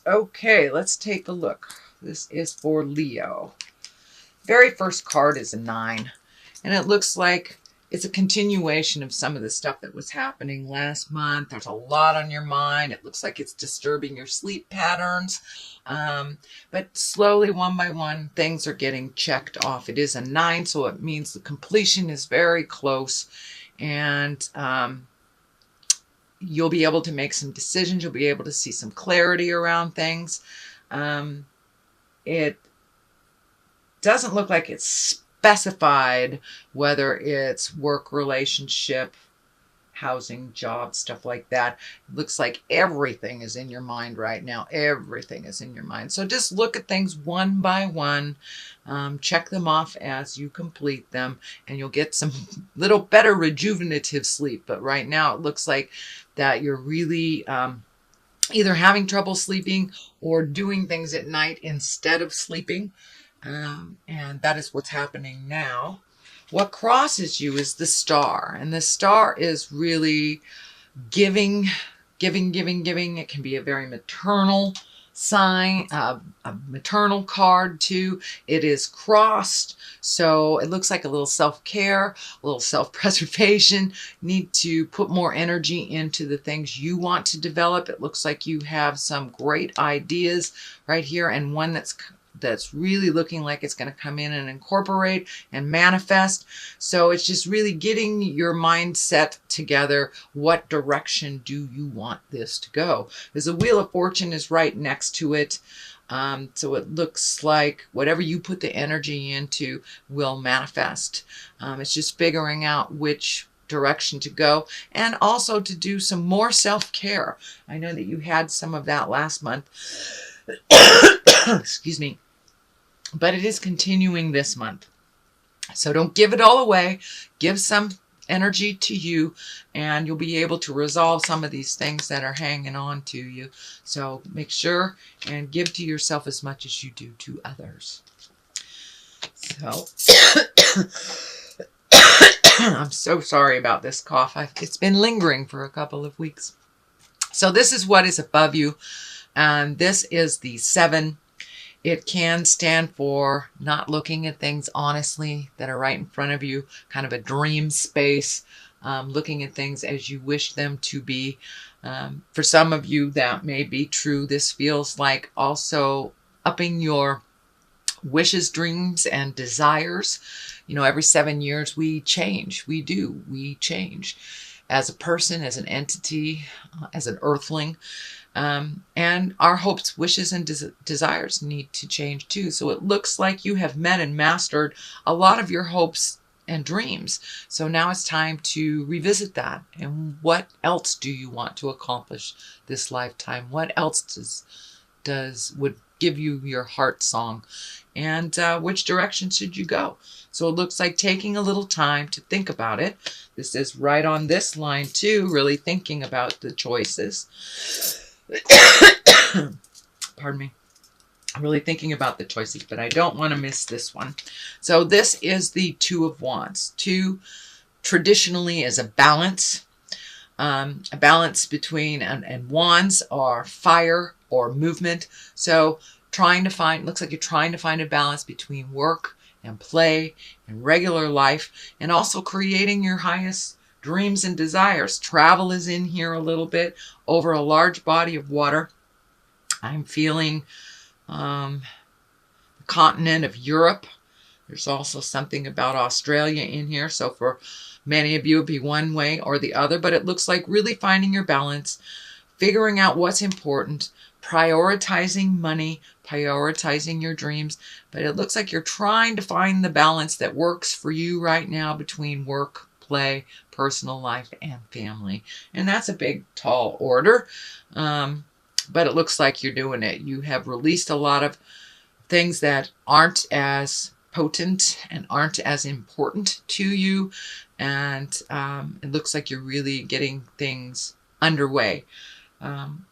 Okay, let's take a look. This is for Leo. Very first card is a 9, and it looks like it's a continuation of some of the stuff that was happening last month. There's a lot on your mind. It looks like it's disturbing your sleep patterns. But slowly, one by one, things are getting checked off. It is a 9, so it means the completion is very close. And you'll be able to make some decisions. You'll be able to see some clarity around things. It doesn't look like it's specified whether it's work, relationship, housing, job, stuff like that. It looks like everything is in your mind right now. Everything is in your mind. So just look at things one by one. Check them off as you complete them, and you'll get some little better rejuvenative sleep. But right now it looks like that you're really either having trouble sleeping or doing things at night instead of sleeping. And that is what's happening now. What crosses you is the star, and the star is really giving. It can be a very maternal sign, a maternal card too. It is crossed, so it looks like a little self-care, a little self-preservation. Need to put more energy into the things you want to develop. It looks like you have some great ideas right here, and one that's really looking like it's going to come in and incorporate and manifest. So it's just really getting your mindset together. What direction do you want this to go? There's a Wheel of Fortune is right next to it. So it looks like whatever you put the energy into will manifest. It's just figuring out which direction to go, and also to do some more self-care. I know that you had some of that last month. Excuse me. But it is continuing this month. So don't give it all away. Give some energy to you, and you'll be able to resolve some of these things that are hanging on to you. So make sure and give to yourself as much as you do to others. So I'm so sorry about this cough. It's been lingering for a couple of weeks. So this is what is above you, and this is the 7. It can stand for not looking at things honestly that are right in front of you, kind of a dream space, looking at things as you wish them to be. For some of you, that may be true. This feels like also upping your wishes, dreams, and desires. You know, every 7 years we change. We change as a person, as an entity, as an earthling. And our hopes, wishes, and desires need to change too. So it looks like you have met and mastered a lot of your hopes and dreams. So now it's time to revisit that. And what else do you want to accomplish this lifetime? What else would give you your heart song? And which direction should you go? So it looks like taking a little time to think about it. This is right on this line too, really thinking about the choices. Pardon me. I'm really thinking about the choices, but I don't want to miss this one. So this is the 2 of Wands. 2 traditionally is a balance between, and wands are fire or movement. So looks like you're trying to find a balance between work and play and regular life, and also creating your highest dreams and desires. Travel is in here a little bit, over a large body of water. I'm feeling the continent of Europe. There's also something about Australia in here. So for many of you, it'd be one way or the other, but it looks like really finding your balance, figuring out what's important, prioritizing money, prioritizing your dreams. But it looks like you're trying to find the balance that works for you right now between work, play, personal life, and family. And that's a big, tall order. But it looks like you're doing it. You have released a lot of things that aren't as potent and aren't as important to you. And it looks like you're really getting things underway.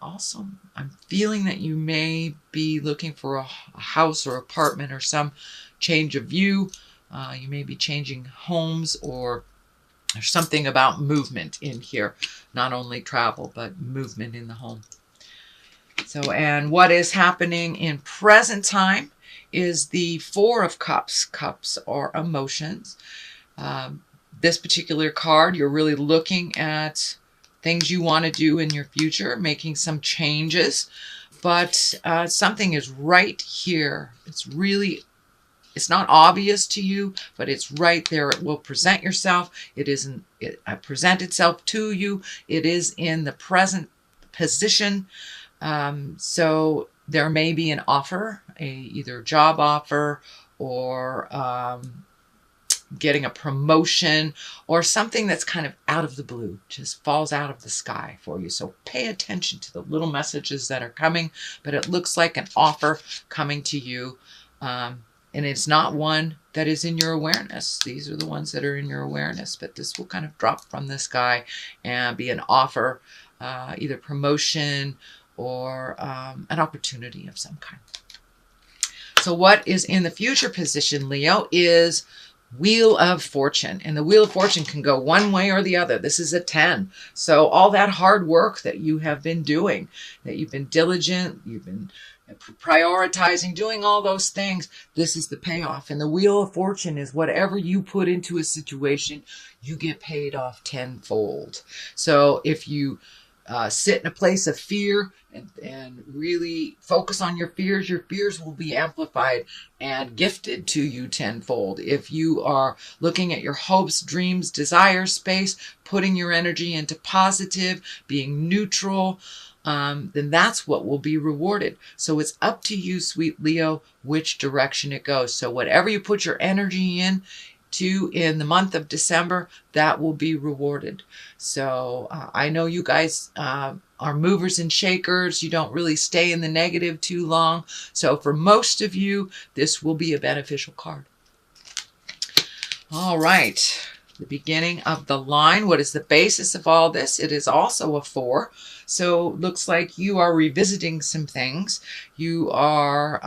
Also, I'm feeling that you may be looking for a house or apartment or some change of view. You may be changing homes, or there's something about movement in here. Not only travel, but movement in the home. So, and what is happening in present time is the Four of Cups. Cups are emotions. Um, this particular card, you're really looking at things you want to do in your future, making some changes, but something is right here. It's not obvious to you, but it's right there. It will present yourself. It present itself to you. It is in the present position. So there may be an offer, either job offer or getting a promotion or something that's kind of out of the blue, just falls out of the sky for you. So pay attention to the little messages that are coming, but it looks like an offer coming to you. And it's not one that is in your awareness. These are the ones that are in your awareness, but this will kind of drop from the sky and be an offer, either promotion or an opportunity of some kind. So what is in the future position, Leo, is Wheel of Fortune. And the Wheel of Fortune can go one way or the other. This is a 10. So all that hard work that you have been doing, that you've been diligent, you've been prioritizing, doing all those things, this is the payoff. And the Wheel of Fortune is whatever you put into a situation, you get paid off tenfold. So if you sit in a place of fear and really focus on your fears will be amplified and gifted to you tenfold. If you are looking at your hopes, dreams, desires space, putting your energy into positive, being neutral, then that's what will be rewarded. So it's up to you, sweet Leo, which direction it goes. So whatever you put your energy in the month of December, that will be rewarded. So I know you guys are movers and shakers. You don't really stay in the negative too long. So for most of you, this will be a beneficial card. All right. The beginning of the line. What is the basis of all this? It is also a 4. So looks like you are revisiting some things. You are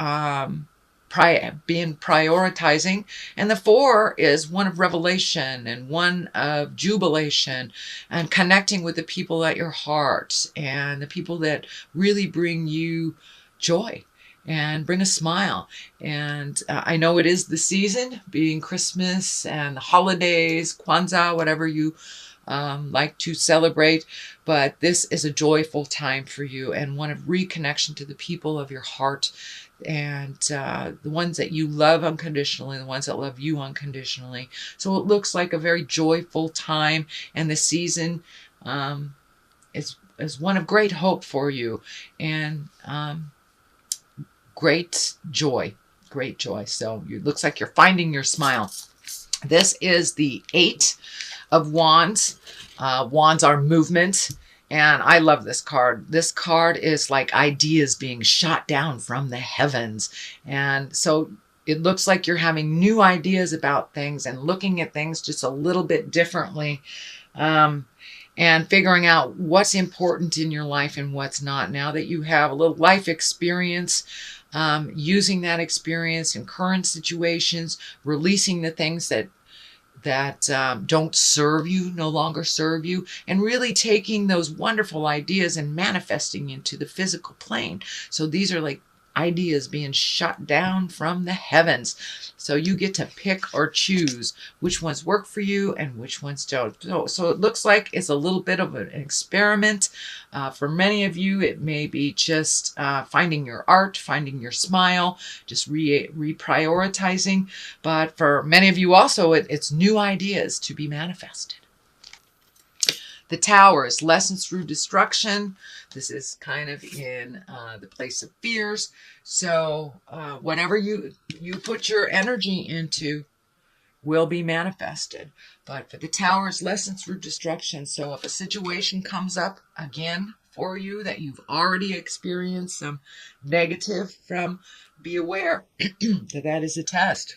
prioritizing, and the 4 is one of revelation and one of jubilation and connecting with the people at your heart and the people that really bring you joy and bring a smile. And I know it is the season, being Christmas and the holidays, Kwanzaa, whatever you like to celebrate, but this is a joyful time for you and one of reconnection to the people of your heart and the ones that you love unconditionally, the ones that love you unconditionally. So it looks like a very joyful time, and the season is one of great hope for you and great joy. So it looks like you're finding your smile. This is the 8 of Wands. Wands are movement. And I love this card. This card is like ideas being shot down from the heavens. And so it looks like you're having new ideas about things and looking at things just a little bit differently. And figuring out what's important in your life and what's not. Now that you have a little life experience, using that experience in current situations, releasing the things that don't serve you, no longer serve you, and really taking those wonderful ideas and manifesting into the physical plane. So these are like ideas being shot down from the heavens. So you get to pick or choose which ones work for you and which ones don't. So it looks like it's a little bit of an experiment. For many of you, it may be just finding your art, finding your smile, just reprioritizing. But for many of you also, it's new ideas to be manifested. The Tower is lessons through destruction. This is kind of in the place of fears. So whatever you put your energy into will be manifested. But for the Tower is lessons through destruction. So if a situation comes up again for you that you've already experienced some negative from, be aware that that is a test.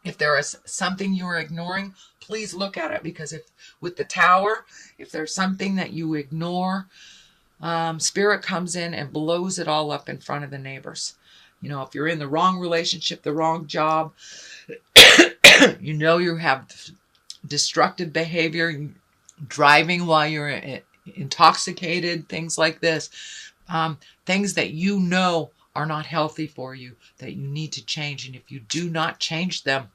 If there is something you are ignoring, please look at it, because with the Tower, if there's something that you ignore, Spirit comes in and blows it all up in front of the neighbors. You know, if you're in the wrong relationship, the wrong job, you know you have destructive behavior, driving while you're intoxicated, things like this. things that you know are not healthy for you, that you need to change. And if you do not change them,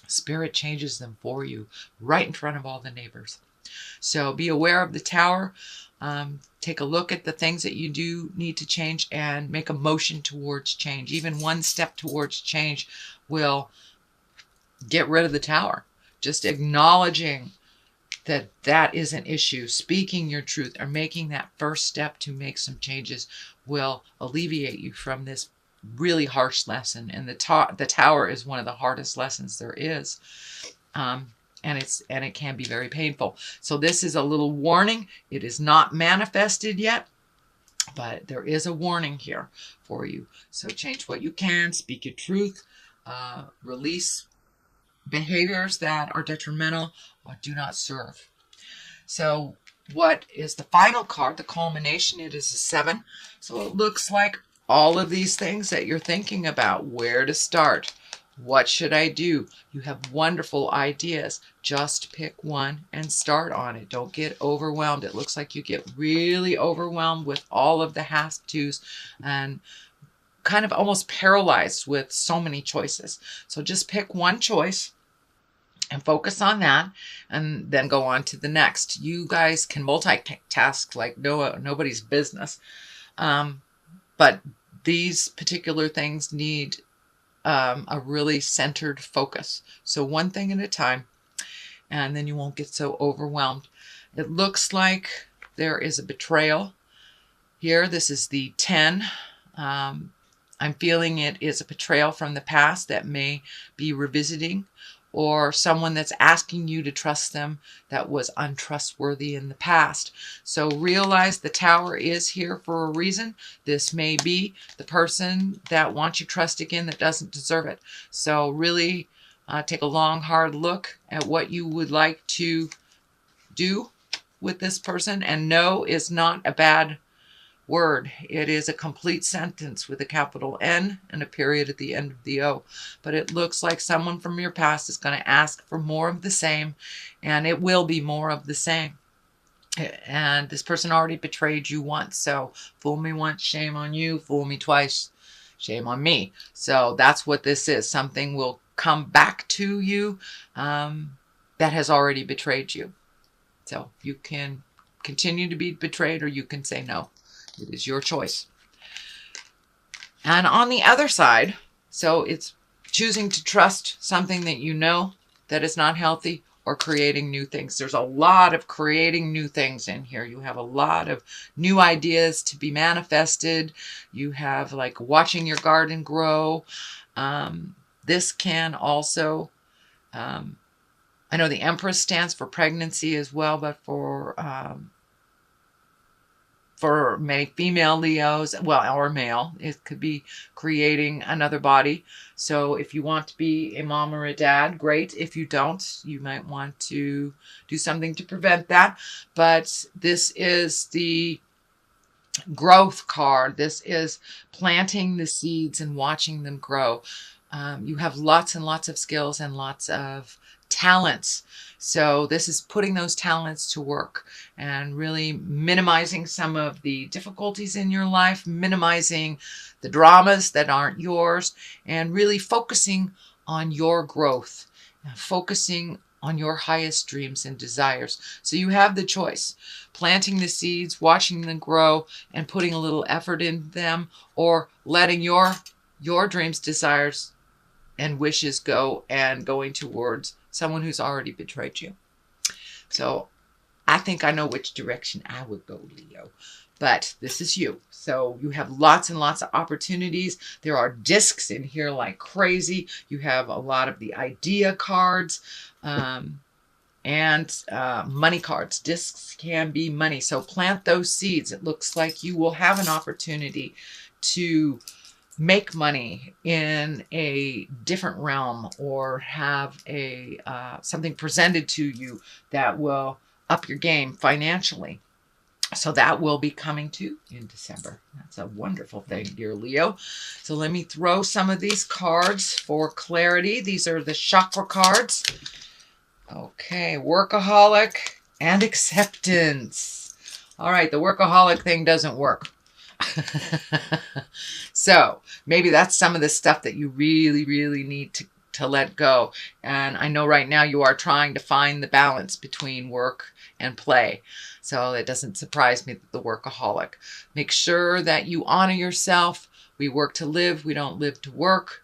Spirit changes them for you right in front of all the neighbors. So be aware of the tower. Take a look at the things that you do need to change and make a motion towards change. Even one step towards change will get rid of the tower. Just acknowledging that that is an issue, speaking your truth, or making that first step to make some changes will alleviate you from this really harsh lesson. And the tower is one of the hardest lessons there is. And it can be very painful. So this is a little warning. It is not manifested yet, but there is a warning here for you. So change what you can, speak your truth, release behaviors that are detrimental or do not serve. So what is the final card? The culmination, it is a 7. So it looks like all of these things that you're thinking about, where to start, what should I do? You have wonderful ideas. Just pick one and start on it. Don't get overwhelmed. It looks like you get really overwhelmed with all of the have-tos and kind of almost paralyzed with so many choices. So just pick one choice and focus on that, and then go on to the next. You guys can multitask like nobody's business. But these particular things need a really centered focus. So one thing at a time, and then you won't get so overwhelmed. It looks like there is a betrayal here. This is the 10. I'm feeling it is a betrayal from the past that may be revisiting, or someone that's asking you to trust them that was untrustworthy in the past. So realize the tower is here for a reason. This may be the person that wants your trust again that doesn't deserve it. So really take a long, hard look at what you would like to do with this person. And no is not a bad word. It is a complete sentence with a capital N and a period at the end of the O. But it looks like someone from your past is going to ask for more of the same, and it will be more of the same. And this person already betrayed you once. So fool me once, shame on you. Fool me twice, shame on me. So that's what this is. Something will come back to you that has already betrayed you. So you can continue to be betrayed, or you can say no. It is your choice. And on the other side, so it's choosing to trust something that you know that is not healthy, or creating new things. There's a lot of creating new things in here. You have a lot of new ideas to be manifested. You have like watching your garden grow. This can also, I know the Empress stands for pregnancy as well, but for many female Leos, well, or male, it could be creating another body. So if you want to be a mom or a dad, great. If you don't, you might want to do something to prevent that. But this is the growth card. This is planting the seeds and watching them grow. You have lots and lots of skills and lots of talents. So this is putting those talents to work and really minimizing some of the difficulties in your life, minimizing the dramas that aren't yours, and really focusing on your growth, focusing on your highest dreams and desires. So you have the choice, planting the seeds, watching them grow, and putting a little effort in them, or letting your dreams, desires, and wishes go and going towards someone who's already betrayed you. So I think I know which direction I would go, Leo. But this is you. So you have lots and lots of opportunities. There are discs in here like crazy. You have a lot of the idea cards and money cards. Discs can be money. So plant those seeds. It looks like you will have an opportunity to make money in a different realm, or have a something presented to you that will up your game financially. So that will be coming too in December. That's a wonderful thing, dear Leo. So let me throw some of these cards for clarity. These are the chakra cards. Okay, workaholic and acceptance. All right, the workaholic thing doesn't work. So maybe that's some of the stuff that you really, really need to let go. And I know right now you are trying to find the balance between work and play. So it doesn't surprise me that the workaholic. Make sure that you honor yourself. We work to live. We don't live to work.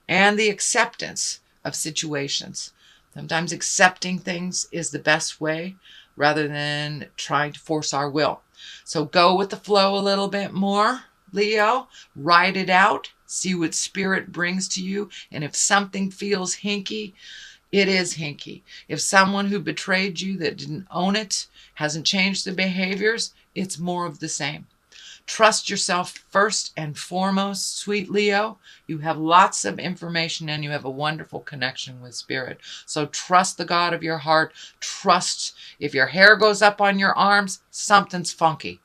And the acceptance of situations. Sometimes accepting things is the best way rather than trying to force our will. So go with the flow a little bit more, Leo. Ride it out. See what spirit brings to you. And if something feels hinky, it is hinky. If someone who betrayed you that didn't own it hasn't changed their behaviors, it's more of the same. Trust yourself first and foremost, sweet Leo. You have lots of information and you have a wonderful connection with spirit. So trust the God of your heart. Trust if your hair goes up on your arms, something's funky.